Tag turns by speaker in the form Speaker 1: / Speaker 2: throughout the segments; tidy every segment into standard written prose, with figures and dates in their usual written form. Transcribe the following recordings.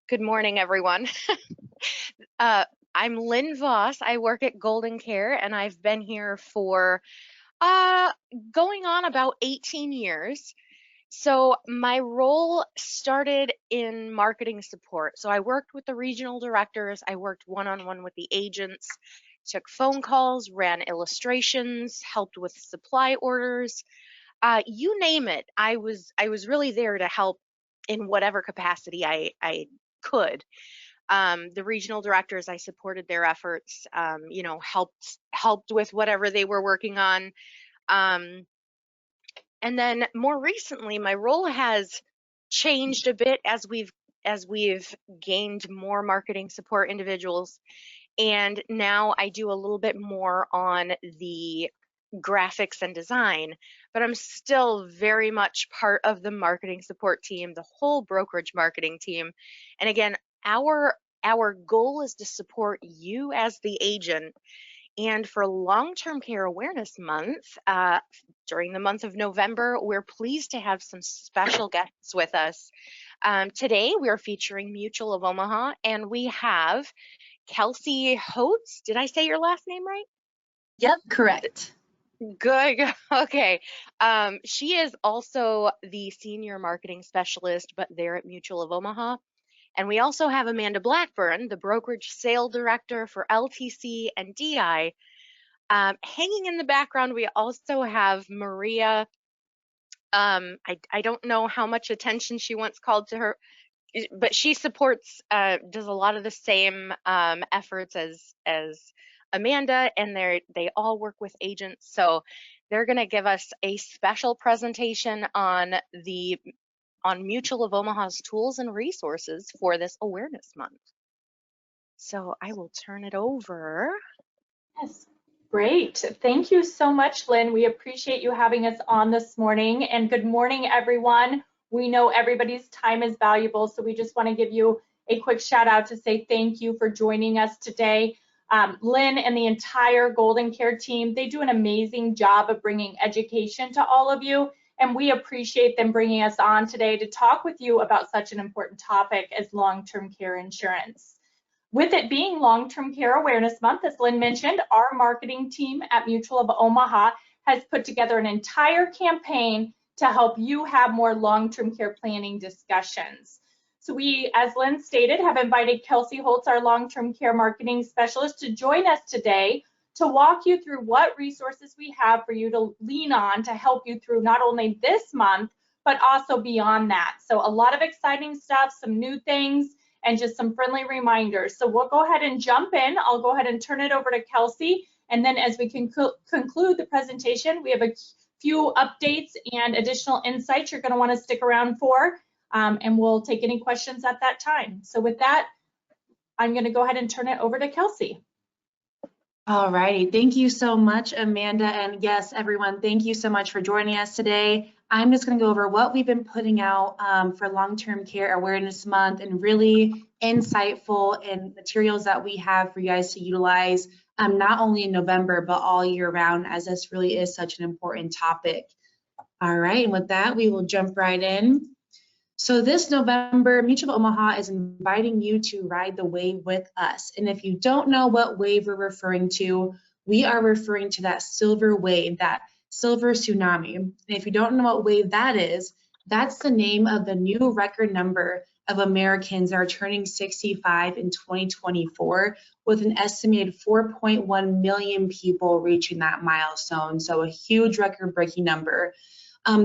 Speaker 1: Good morning, everyone. uh, I'm Lynn Voss. I work at GoldenCare, and I've been here for uh, going on about 18 years. So my role started in marketing support. So I worked with the regional directors. I worked one-on-one with the agents, took phone calls, ran illustrations, helped with supply orders. You name it. I was really there to help in whatever capacity I could. The regional directors, I supported their efforts, helped with whatever they were working on. Um, and then more recently, my role has changed a bit as we've gained more marketing support individuals. And now I do a little bit more on the graphics and design, but I'm still very much part of the marketing support team, the whole brokerage marketing team. And again, our goal is to support you as the agent. And for Long-Term Care Awareness Month, during the month of November, we're pleased to have some special guests with us. Today, we're featuring Mutual of Omaha, and we have Kelsey Holtz. Did I say your last name right?
Speaker 2: Yep, correct.
Speaker 1: Good. Okay. She is also the senior marketing specialist, but there at Mutual of Omaha. And we also have Amanda Blackburn, the brokerage sale director for LTC and DI. Hanging in the background, we also have Maria. I don't know how much attention she wants called to her, but she supports, does a lot of the same efforts as Amanda, and they all work with agents. So they're going to give us a special presentation on Mutual of Omaha's tools and resources for this awareness month. So I will turn it over.
Speaker 2: Yes, great. Thank you so much, Lynn. We appreciate you having us on this morning. And good morning, everyone. We know everybody's time is valuable, so we just want to give you a quick shout out to say thank you for joining us today. Lynn and the entire GoldenCare team, they do an amazing job of bringing education to all of you, and we appreciate them bringing us on today to talk with you about such an important topic as long-term care insurance. With it being Long-Term Care Awareness Month, as Lynn mentioned, our marketing team at Mutual of Omaha has put together an entire campaign to help you have more long-term care planning discussions. So we, as Lynn stated, have invited Kelsey Holtz, our long-term care marketing specialist, to join us today to walk you through what resources we have for you to lean on to help you through not only this month, but also beyond that. So a lot of exciting stuff, some new things, and just some friendly reminders. So we'll go ahead and jump in. I'll go ahead and turn it over to Kelsey. And then as we conclude the presentation, we have a few updates and additional insights you're going to want to stick around for. And we'll take any questions at that time. So with that, I'm going to go ahead and turn it over to Kelsey.
Speaker 3: All righty. Thank you so much, Amanda. And yes, everyone, thank you so much for joining us today. I'm just going to go over what we've been putting out for Long-Term Care Awareness Month and really insightful and materials that we have for you guys to utilize not only in November, but all year round, as this really is such an important topic. All right. And with that, we will jump right in. So this November, Mutual of Omaha is inviting you to ride the wave with us. And if you don't know what wave we're referring to, we are referring to that silver wave, that silver tsunami. And if you don't know what wave that is, that's the name of the new record number of Americans that are turning 65 in 2024, with an estimated 4.1 million people reaching that milestone. So a huge record-breaking number.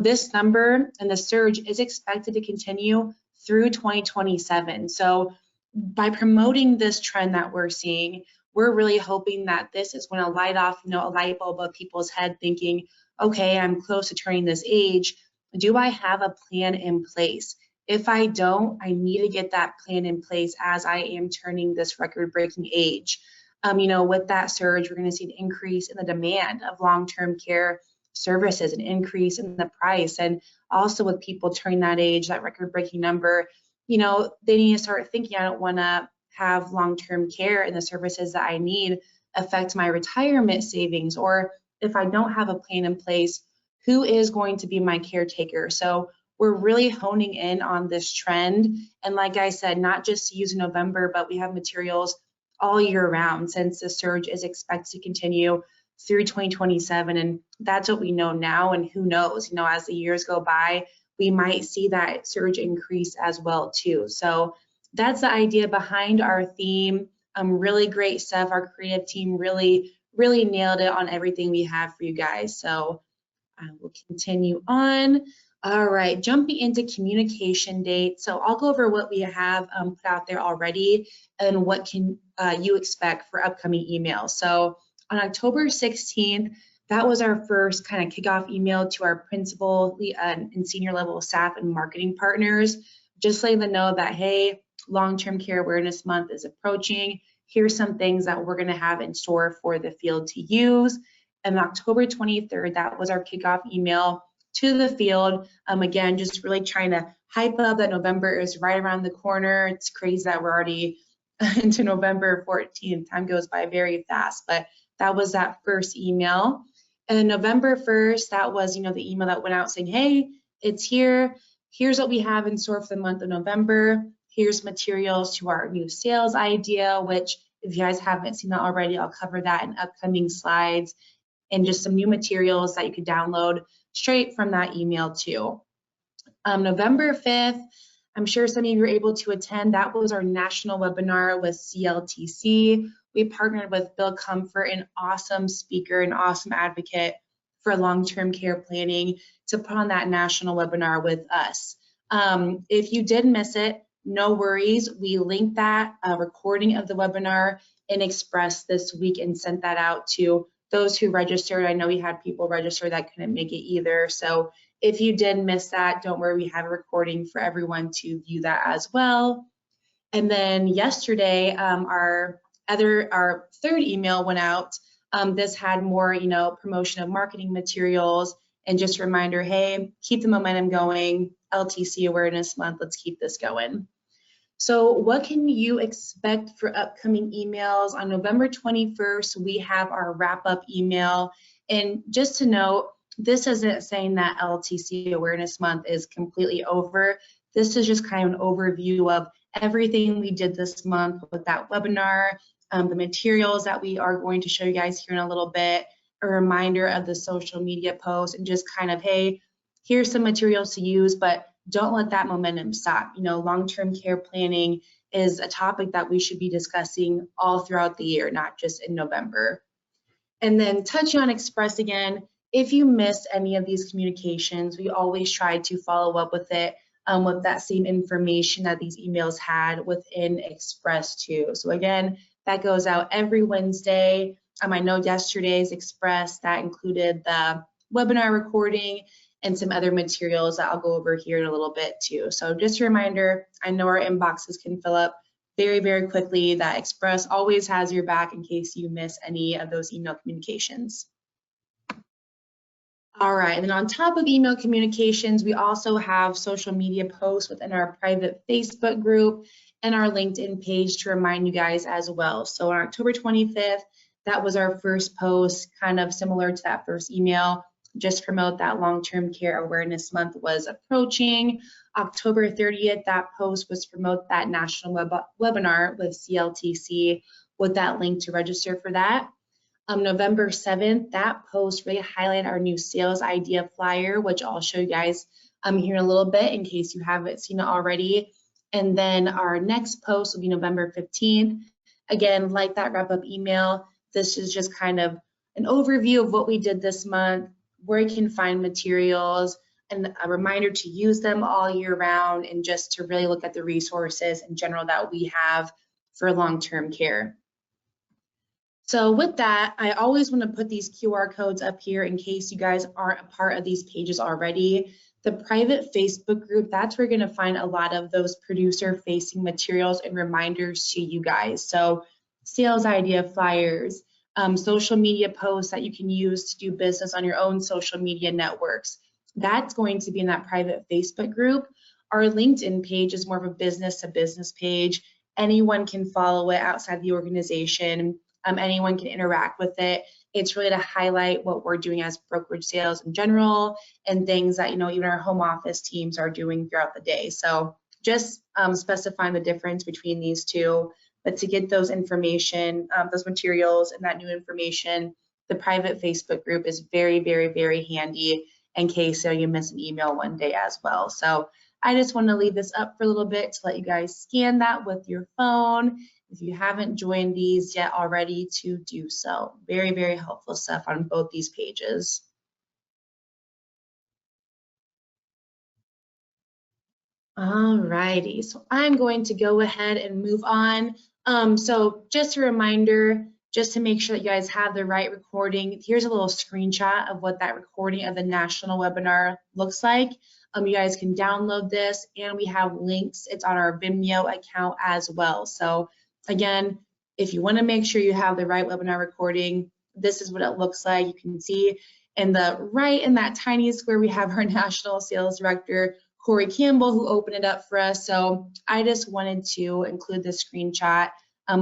Speaker 3: This number and the surge is expected to continue through 2027. So by promoting this trend that we're seeing, we're really hoping that this is going to light off, a light bulb above people's head thinking, okay, I'm close to turning this age. Do I have a plan in place? If I don't, I need to get that plan in place as I am turning this record-breaking age. With that surge, we're going to see an increase in the demand of long-term care services, an increase in the price, and also with people turning that age, that record-breaking number, they need to start thinking, I don't want to have long-term care and the services that I need affect my retirement savings, or if I don't have a plan in place, who is going to be my caretaker? So we're really honing in on this trend. And like I said, not just to use in November, but we have materials all year round since the surge is expected to continue through 2027. And that's what we know now. And who knows, as the years go by, we might see that surge increase as well too. So that's the idea behind our theme. Really great stuff. Our creative team really nailed it on everything we have for you guys. So we'll continue on. All right, jumping into communication dates. So I'll go over what we have put out there already and what can you expect for upcoming emails. So on October 16th, that was our first kind of kickoff email to our principal and senior level staff and marketing partners, just letting them know that, hey, Long-Term Care Awareness Month is approaching. Here's some things that we're going to have in store for the field to use. And October 23rd, that was our kickoff email to the field. Again, just really trying to hype up that November is right around the corner. It's crazy that we're already into November 14th. Time goes by very fast, but that was that first email. And then November 1st, that was, the email that went out saying, hey, it's here. Here's what we have in store for the month of November. Here's materials to our new sales idea, which if you guys haven't seen that already, I'll cover that in upcoming slides, and just some new materials that you could download straight from that email too. November 5th, I'm sure some of you were able to attend. That was our national webinar with LTC. We partnered with Bill Comfort, an awesome speaker, an awesome advocate for long-term care planning, to put on that national webinar with us. If you did miss it, no worries. We linked that recording of the webinar in Express this week and sent that out to those who registered. I know we had people register that couldn't make it either. So if you did miss that, don't worry, we have a recording for everyone to view that as well. And then yesterday, our third email went out. This had more, promotion of marketing materials and just a reminder, hey, keep the momentum going. LTC Awareness Month, let's keep this going. So what can you expect for upcoming emails? On November 21st, we have our wrap-up email. And just to note, this isn't saying that LTC Awareness Month is completely over. This is just kind of an overview of everything we did this month with that webinar, the materials that we are going to show you guys here in a little bit, a reminder of the social media posts, and just kind of, hey, here's some materials to use, but don't let that momentum stop. Long-term care planning is a topic that we should be discussing all throughout the year, not just in November. And then touching on Express again, if you missed any of these communications, we always try to follow up with it with that same information that these emails had within Express too. So again, that goes out every Wednesday. I know yesterday's Express, that included the webinar recording and some other materials that I'll go over here in a little bit too. So just a reminder, I know our inboxes can fill up very, very quickly. That Express always has your back in case you miss any of those email communications. All right, and then on top of email communications, we also have social media posts within our private Facebook group and our LinkedIn page to remind you guys as well. So on October 25th, that was our first post, kind of similar to that first email. Just promote that Long-Term Care Awareness Month was approaching. October 30th, that post was promote that national webinar with LTC with that link to register for that. November 7th, that post really highlighted our new sales idea flyer, which I'll show you guys here in a little bit in case you haven't seen it already. And then our next post will be November 15th. Again, like that wrap-up email, this is just kind of an overview of what we did this month, where you can find materials, and a reminder to use them all year round, and just to really look at the resources in general that we have for long-term care. So with that, I always want to put these QR codes up here in case you guys aren't a part of these pages already. The private Facebook group, that's where you're going to find a lot of those producer-facing materials and reminders to you guys. So sales idea flyers, social media posts that you can use to do business on your own social media networks. That's going to be in that private Facebook group. Our LinkedIn page is more of a business-to-business page. Anyone can follow it outside the organization. Anyone can interact with it. It's really to highlight what we're doing as brokerage sales in general and things that, even our home office teams are doing throughout the day. So just specifying the difference between these two. But to get those information, those materials and that new information, the private Facebook group is very, very, very handy in case you miss an email one day as well. So I just want to leave this up for a little bit to let you guys scan that with your phone. If you haven't joined these yet already, to do so. Very, very helpful stuff on both these pages. All righty, so I'm going to go ahead and move on. So just a reminder, just to make sure that you guys have the right recording, here's a little screenshot of what that recording of the national webinar looks like. You guys can download this, and we have links. It's on our Vimeo account as well. So again, if you want to make sure you have the right webinar recording, this is what it looks like. You can see in the right in that tiny square, we have our National Sales Director, Corey Campbell, who opened it up for us. So I just wanted to include this screenshot.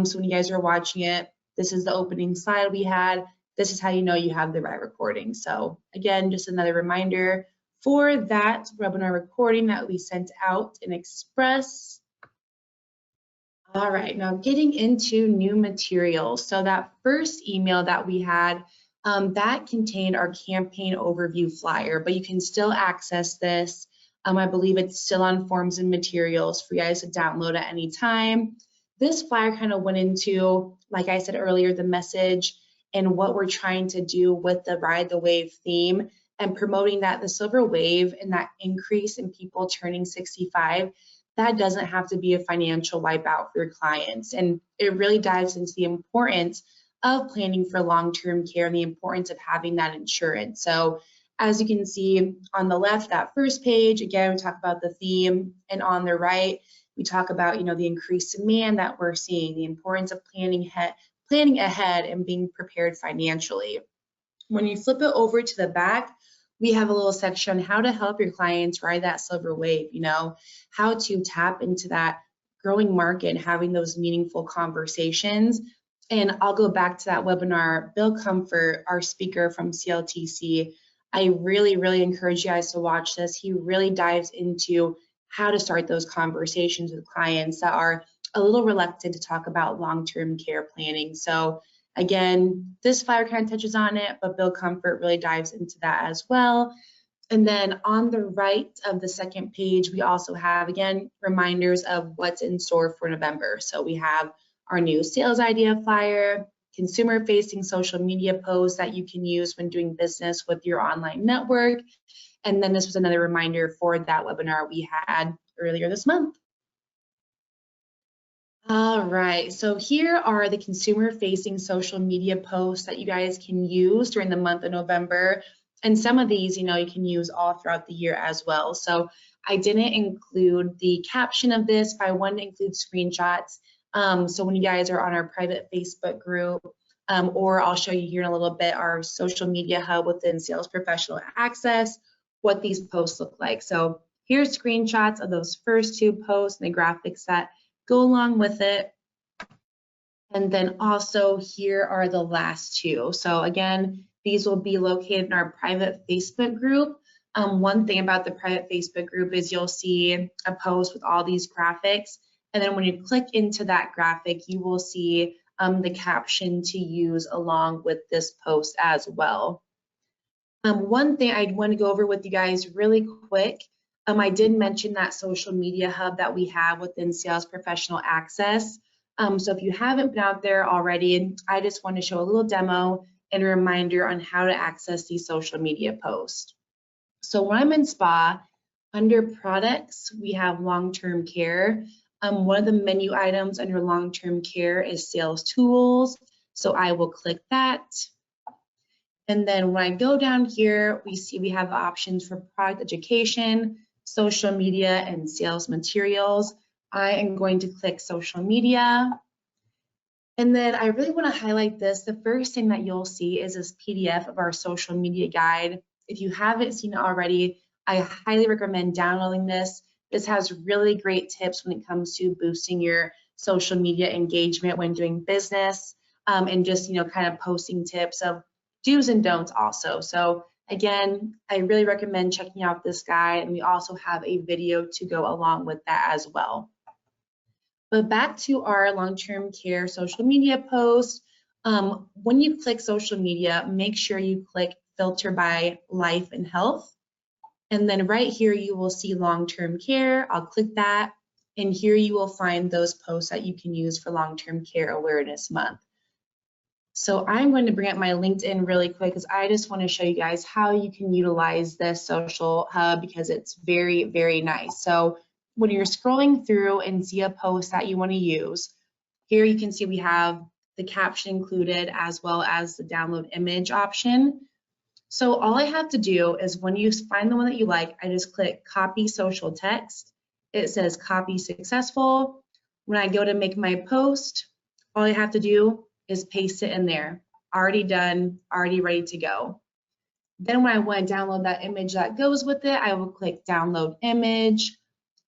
Speaker 3: So when you guys are watching it, this is the opening slide we had. This is how you know you have the right recording. So again, just another reminder for that webinar recording that we sent out in Express. All right, now getting into new materials. So that first email that we had, that contained our campaign overview flyer, but you can still access this. I believe it's still on forms and materials for you guys to download at any time. This flyer kind of went into, like I said earlier, the message and what we're trying to do with the Ride the Wave theme and promoting that the silver wave and that increase in people turning 65, that doesn't have to be a financial wipeout for your clients. And it really dives into the importance of planning for long-term care and the importance of having that insurance. So as you can see on the left, that first page, again, we talk about the theme, and on the right, we talk about, the increased demand that we're seeing, the importance of planning ahead and being prepared financially. When you flip it over to the back, we have a little section on how to help your clients ride that silver wave, how to tap into that growing market and having those meaningful conversations. And I'll go back to that webinar. Bill Comfort, our speaker from CLTC, I really, really encourage you guys to watch this. He really dives into how to start those conversations with clients that are a little reluctant to talk about long-term care planning. So again, this flyer kind of touches on it, but Bill Comfort really dives into that as well. And then on the right of the second page, we also have, again, reminders of what's in store for November. So we have our new sales idea flyer, consumer-facing social media posts that you can use when doing business with your online network. And then this was another reminder for that webinar we had earlier this month. All right, so here are the consumer-facing social media posts that you guys can use during the month of November. And some of these, you can use all throughout the year as well. So I didn't include the caption of this, but I wanted to include screenshots. So when you guys are on our private Facebook group, or I'll show you here in a little bit, our social media hub within Sales Professional Access, what these posts look like. So here's screenshots of those first two posts and the graphics that go along with it. And then also here are the last two. So again, these will be located in our private Facebook group. One thing about the private Facebook group is you'll see a post with all these graphics. And then when you click into that graphic, you will see the caption to use along with this post as well. One thing I want to go over with you guys really quick, I did mention that social media hub that we have within Sales Professional Access. So if you haven't been out there already, I just want to show a little demo and a reminder on how to access these social media posts. So when I'm in SPA, under products, we have long-term care. One of the menu items under long-term care is sales tools. So I will click that. And then when I go down here, we see we have options for product education, social media, and sales materials. I am going to click social media. And then I really want to highlight this. The first thing that you'll see is this PDF of our social media guide. If you haven't seen it already, I highly recommend downloading this. This has really great tips when it comes to boosting your social media engagement when doing business, and just kind of posting tips of do's and don'ts also. So again, I really recommend checking out this guide, and we also have a video to go along with that as well. But back to our long-term care social media post. When you click social media, make sure you click filter by life and health. And then right here, you will see long-term care. I'll click that. And here you will find those posts that you can use for Long-Term Care Awareness Month. So I'm going to bring up my LinkedIn really quick because I just want to show you guys how you can utilize this social hub because it's very, very nice. So when you're scrolling through and see a post that you want to use, here you can see we have the caption included as well as the download image option. So all I have to do is when you find the one that you like, I just click copy social text. It says copy successful. When I go to make my post, all I have to do is paste it in there. Already done, already ready to go. Then when I want to download that image that goes with it, I will click download image.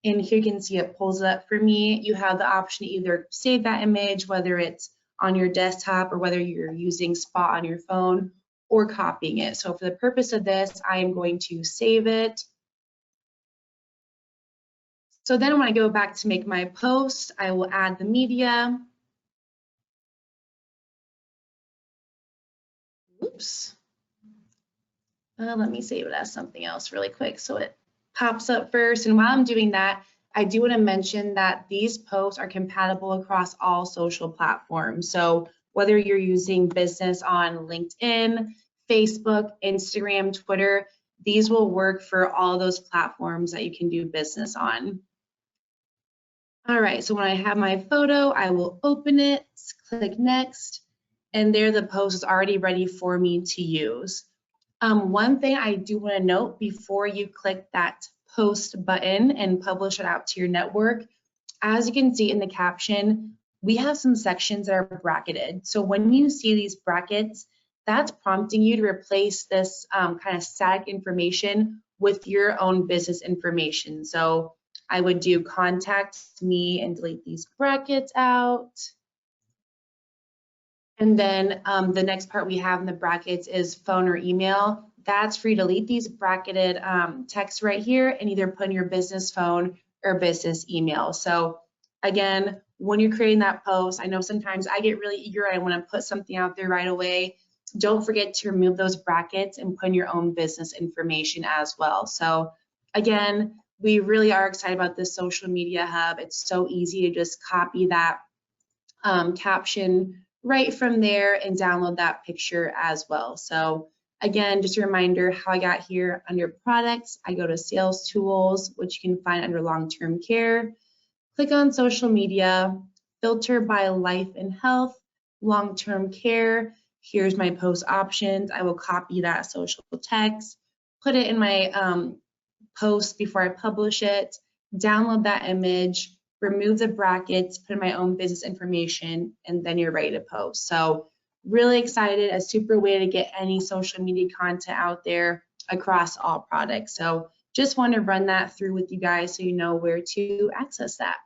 Speaker 3: And here you can see it pulls it up for me. You have the option to either save that image, whether it's on your desktop or whether you're using Spot on your phone, or copying it. So for the purpose of this, I am going to save it. So then when I go back to make my post, I will add the media. Oops. Let me save it as something else really quick so it pops up first. And while I'm doing that, I do want to mention that these posts are compatible across all social platforms. So whether you're using business on LinkedIn, Facebook, Instagram, Twitter, these will work for all those platforms that you can do business on. All right, so when I have my photo, I will open it, click next, and there the post is already ready for me to use. One thing I do want to note before you click that post button and publish it out to your network, as you can see in the caption, we have some sections that are bracketed. So when you see these brackets, that's prompting you to replace this kind of static information with your own business information. So I would do contact me and delete these brackets out. And then the next part we have in the brackets is phone or email. That's for you to delete these bracketed texts right here and either put in your business phone or business email. So again, when you're creating that post, I know sometimes I get really eager, I want to put something out there right away. Don't forget to remove those brackets and put in your own business information as well. So again, we really are excited about this social media hub. It's so easy to just copy that caption right from there and download that picture as well. So again, just a reminder how I got here under products. I go to sales tools, which you can find under long-term care. Click on social media, filter by life and health, long-term care. Here's my post options. I will copy that social text, put it in my post before I publish it, download that image, remove the brackets, put in my own business information, and then you're ready to post. So really excited, a super way to get any social media content out there across all products. So just want to run that through with you guys so you know where to access that.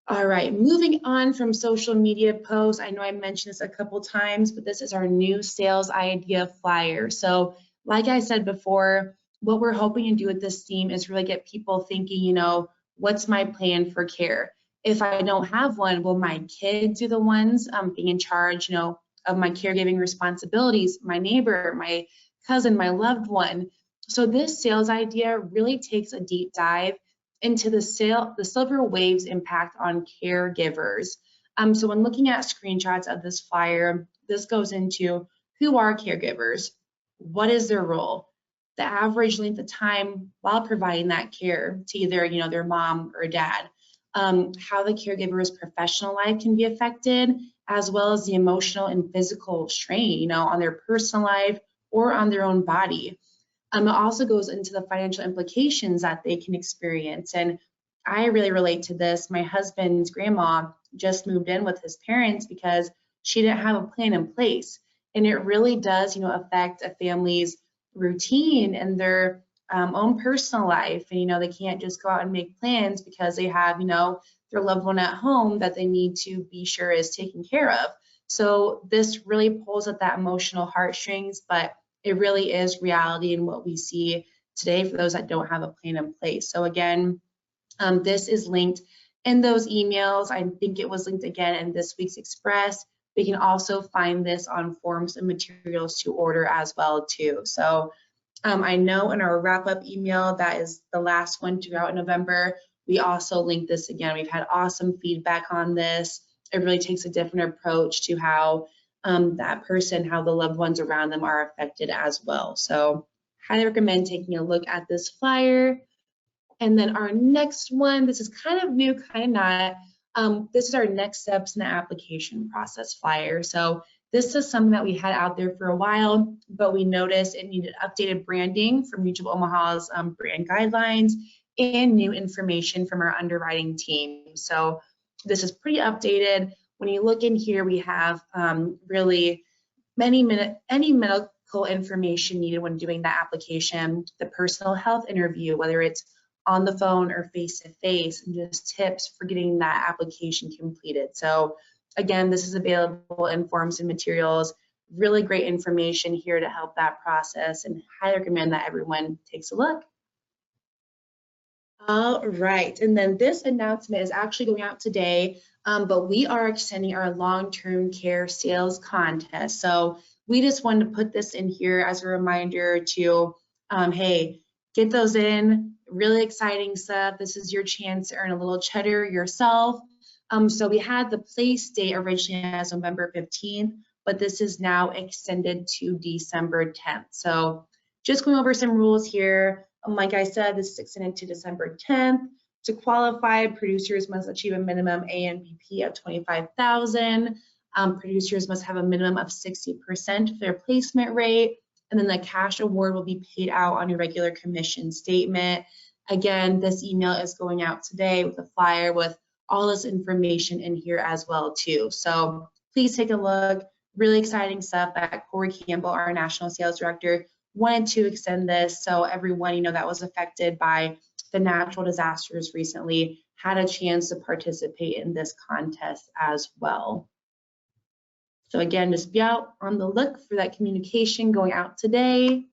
Speaker 3: All right, moving on from social media posts. I know I mentioned this a couple times, but this is our new sales idea flyer. So like I said before, what we're hoping to do with this theme is really get people thinking, you know, what's my plan for care? If I don't have one, will my kids be the ones being in charge, you know, of my caregiving responsibilities, my neighbor, my cousin, my loved one? So this sales idea really takes a deep dive into the silver waves impact on caregivers. So when looking at screenshots of this flyer, this goes into who are caregivers, what is their role, the average length of time while providing that care to either, you know, their mom or dad, how the caregiver's professional life can be affected, as well as the emotional and physical strain, you know, on their personal life or on their own body. It also goes into the financial implications that they can experience. And I really relate to this. My husband's grandma just moved in with his parents because she didn't have a plan in place. And it really does, you know, affect a family's routine and their own personal life. And, you know, they can't just go out and make plans because they have, you know, their loved one at home that they need to be sure is taken care of. So this really pulls at that emotional heartstrings, but it really is reality in what we see today for those that don't have a plan in place. So again, this is linked in those emails. I think it was linked again in this week's Express. We can also find this on forms and materials to order as well too. So I know in our wrap-up email, that is the last one to go out in November, we also linked this again. We've had awesome feedback on this. It really takes a different approach to how that person, how the loved ones around them are affected as well. So highly recommend taking a look at this flyer. And then our next one, this is kind of new, kind of not. This is our next steps in the application process flyer. So this is something that we had out there for a while, but we noticed it needed updated branding from Mutual of Omaha's brand guidelines and new information from our underwriting team. So this is pretty updated. When you look in here, we have really any medical information needed when doing the application, the personal health interview, whether it's on the phone or face-to-face, and just tips for getting that application completed. So again, this is available in forms and materials. Really great information here to help that process, and highly recommend that everyone takes a look. All right, and then this announcement is actually going out today, but we are extending our long-term care sales contest. So we just wanted to put this in here as a reminder to, hey, get those in. Really exciting stuff. This is your chance to earn a little cheddar yourself. So we had the place date originally as November 15th, but this is now extended to December 10th. So just going over some rules here. Like I said, this is extended to December 10th. To qualify, producers must achieve a minimum ANPP of 25,000. Producers must have a minimum of 60% of their placement rate. And then the cash award will be paid out on your regular commission statement. Again, this email is going out today with a flyer with all this information in here as well too. So please take a look. Really exciting stuff that Corey Campbell, our national sales director, wanted to extend this so everyone that was affected by the natural disasters recently had a chance to participate in this contest as well. So again, just be out on the look for that communication going out today.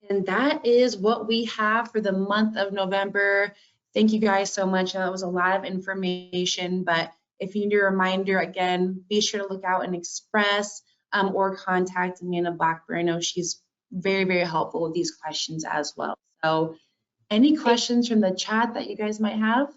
Speaker 3: And that is what we have for the month of November. Thank you guys so much. That was a lot of information, but if you need a reminder, again, be sure to look out in Express or contact Amanda Blackburn. I know she's very, very helpful with these questions as well. So any questions from the chat that you guys might have?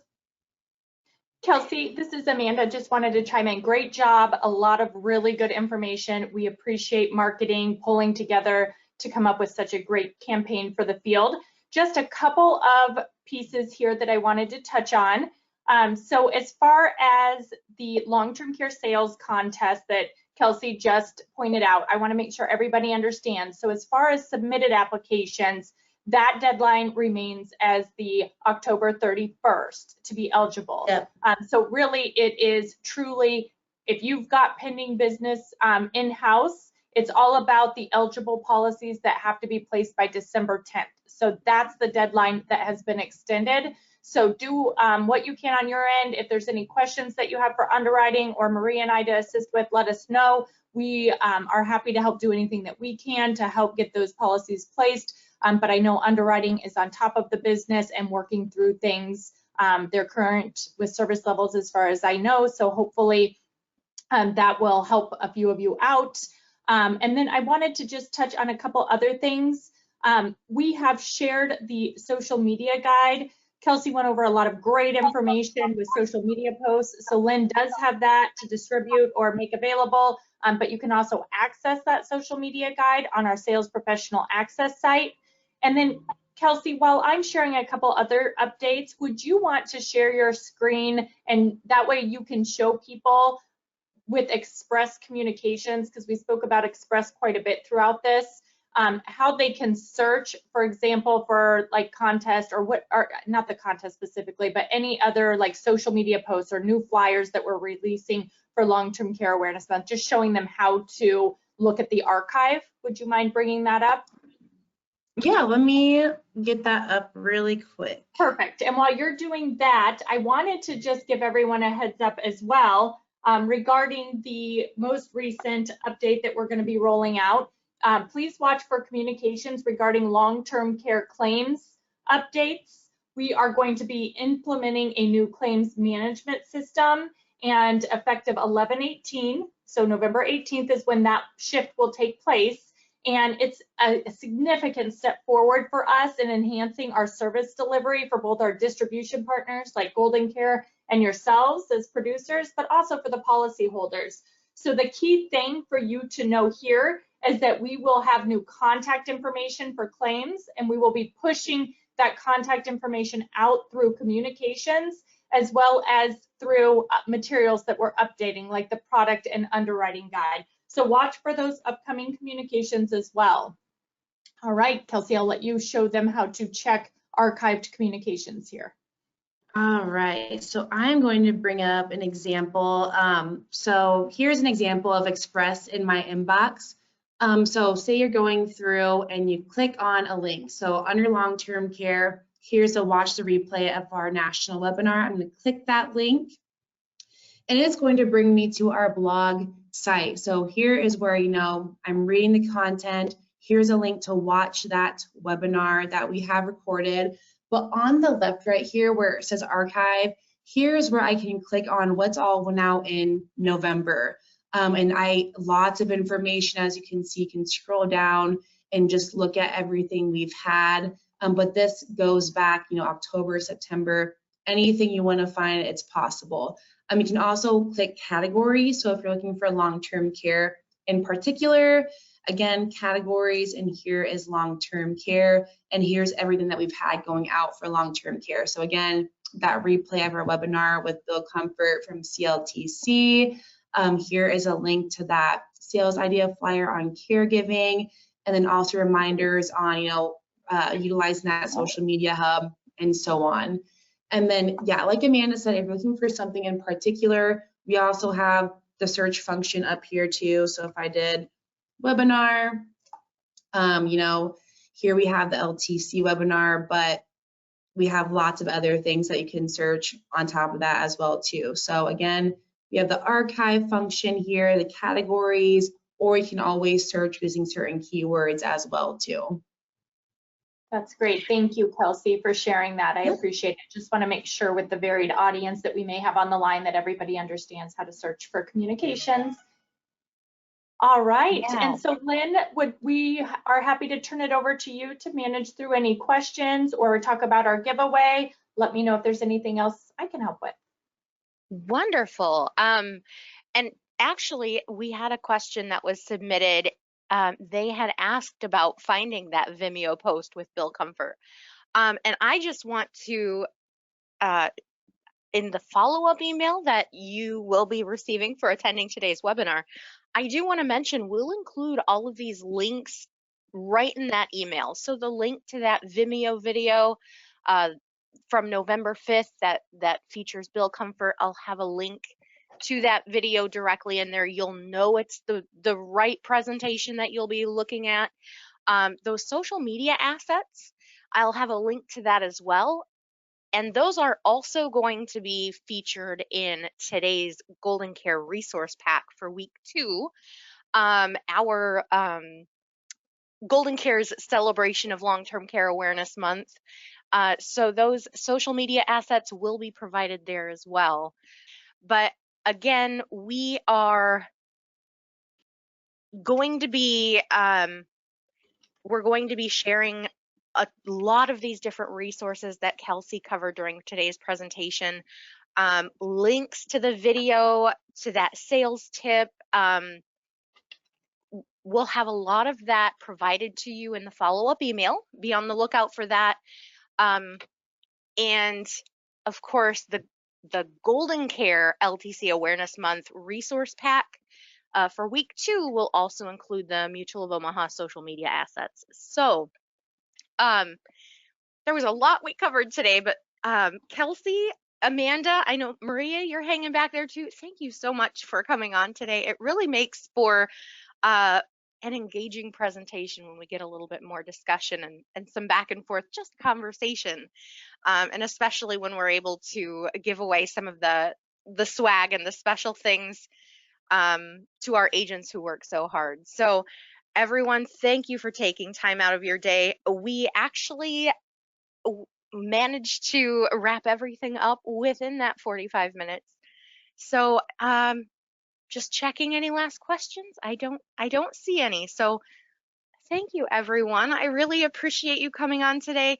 Speaker 2: Kelsey, this is Amanda. Just wanted to chime in. Great job. A lot of really good information. We appreciate marketing, pulling together to come up with such a great campaign for the field. Just a couple of pieces here that I wanted to touch on. So as far as the long-term care sales contest that Kelsey just pointed out, I want to make sure everybody understands. So as far as submitted applications, that deadline remains as the October 31st to be eligible.
Speaker 3: Yep.
Speaker 2: So really it is truly, if you've got pending business in-house, it's all about the eligible policies that have to be placed by December 10th. So that's the deadline that has been extended. So do what you can on your end. If there's any questions that you have for underwriting or Maria and I to assist with, let us know. We are happy to help do anything that we can to help get those policies placed. But I know underwriting is on top of the business and working through things. They're current with service levels as far as I know. So hopefully that will help a few of you out. And then I wanted to just touch on a couple other things. We have shared the social media guide. Kelsey went over a lot of great information with social media posts. So Lynn does have that to distribute or make available, but you can also access that social media guide on our Sales Professional Access site. And then Kelsey, while I'm sharing a couple other updates, would you want to share your screen, and that way you can show people with Express communications, because we spoke about Express quite a bit throughout this, how they can search, for example, for like contest or what, or not the contest specifically, but any other like social media posts or new flyers that we're releasing for Long-Term Care Awareness Month, just showing them how to look at the archive. Would you mind bringing that up?
Speaker 3: Yeah, let me get that up really quick.
Speaker 2: Perfect. And while you're doing that, I wanted to just give everyone a heads up as well. regarding the most recent update that we're going to be rolling out. Please watch for communications regarding long-term care claims updates. We are going to be implementing a new claims management system, and effective 11/18, so November 18th is when that shift will take place. And it's a significant step forward for us in enhancing our service delivery for both our distribution partners like GoldenCare and yourselves as producers, but also for the policyholders. So the key thing for you to know here is that we will have new contact information for claims, and we will be pushing that contact information out through communications, as well as through materials that we're updating, like the product and underwriting guide. So watch for those upcoming communications as well. All right, Kelsey, I'll let you show them how to check archived communications here.
Speaker 3: All right, so I'm going to bring up an example. So here's an example of Express in my inbox. So say you're going through and you click on a link. So under long-term care, here's a watch the replay of our national webinar. I'm going to click that link, and it's going to bring me to our blog site. So here is where, I'm reading the content. Here's a link to watch that webinar that we have recorded. But on the left right here where it says archive, here's where I can click on what's all now in November. And lots of information, as you can see, you can scroll down and just look at everything we've had. But this goes back, October, September, anything you want to find, it's possible. You can also click categories. So if you're looking for long-term care in particular, again, categories, and here is long-term care, and here's everything that we've had going out for long-term care. So again, that replay of our webinar with Bill Comfort from CLTC. Here is a link to that sales idea flyer on caregiving, and then also reminders on, utilizing that social media hub and so on. And then, yeah, like Amanda said, if you're looking for something in particular, we also have the search function up here too. So if I did webinar, here we have the LTC webinar, but we have lots of other things that you can search on top of that as well too. So again, we have the archive function here, the categories, or you can always search using certain keywords as well too.
Speaker 2: That's great. Thank you, Kelsey, for sharing that. I appreciate it. Just want to make sure with the varied audience that we may have on the line that everybody understands how to search for communications. All right. Yeah. And so, Lynn, we are happy to turn it over to you to manage through any questions or talk about our giveaway. Let me know if there's anything else I can help with.
Speaker 1: Wonderful. And actually, we had a question that was submitted. They had asked about finding that Vimeo post with Bill Comfort. And I just want to, in the follow-up email that you will be receiving for attending today's webinar, I do want to mention we'll include all of these links right in that email. So the link to that Vimeo video from November 5th that features Bill Comfort, I'll have a link to that video directly in there. You'll know it's the right presentation that you'll be looking at. Those social media assets, I'll have a link to that as well. And those are also going to be featured in today's GoldenCare resource pack for week 2. Our GoldenCare's celebration of long-term care awareness month. So those social media assets will be provided there as well. But again, we are going to be, we're going to be sharing a lot of these different resources that Kelsey covered during today's presentation, links to the video, to that sales tip. We'll have a lot of that provided to you in the follow-up email. Be on the lookout for that. And of course, the GoldenCare LTC Awareness Month resource pack for week 2 will also include the Mutual of Omaha social media assets. So there was a lot we covered today, but Kelsey, Amanda, I know Maria, you're hanging back there too. Thank you so much for coming on today. It really makes for an engaging presentation when we get a little bit more discussion and some back and forth, just conversation. And especially when we're able to give away some of the the swag and the special things to our agents who work so hard. So everyone, thank you for taking time out of your day. We actually managed to wrap everything up within that 45 minutes. So just checking any last questions. I don't see any. So thank you, everyone. I really appreciate you coming on today.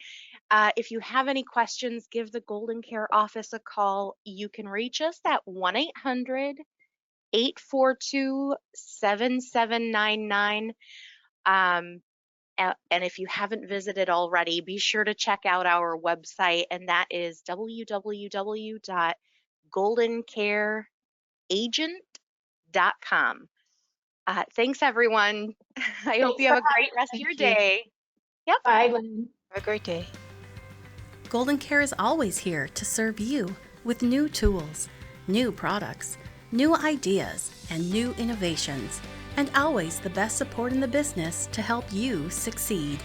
Speaker 1: If you have any questions, give the GoldenCare office a call. You can reach us at 1-800-842-7799. And if you haven't visited already, be sure to check out our website, and that is www.goldencareagent.com. Thanks, everyone. I hope
Speaker 2: Thanks
Speaker 1: you
Speaker 2: for
Speaker 1: have a great
Speaker 2: having us.
Speaker 1: rest of your
Speaker 3: Thank you.
Speaker 1: day. Yep.
Speaker 2: Bye, Lynn.
Speaker 3: Have a great day.
Speaker 4: GoldenCare is always here to serve you with new tools, new products, new ideas, and new innovations, and always the best support in the business to help you succeed.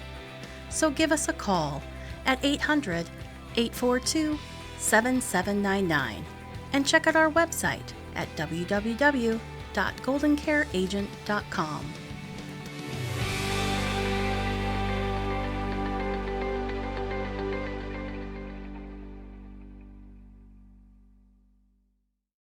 Speaker 4: So give us a call at 800-842-7799 and check out our website at www.goldencareagent.com.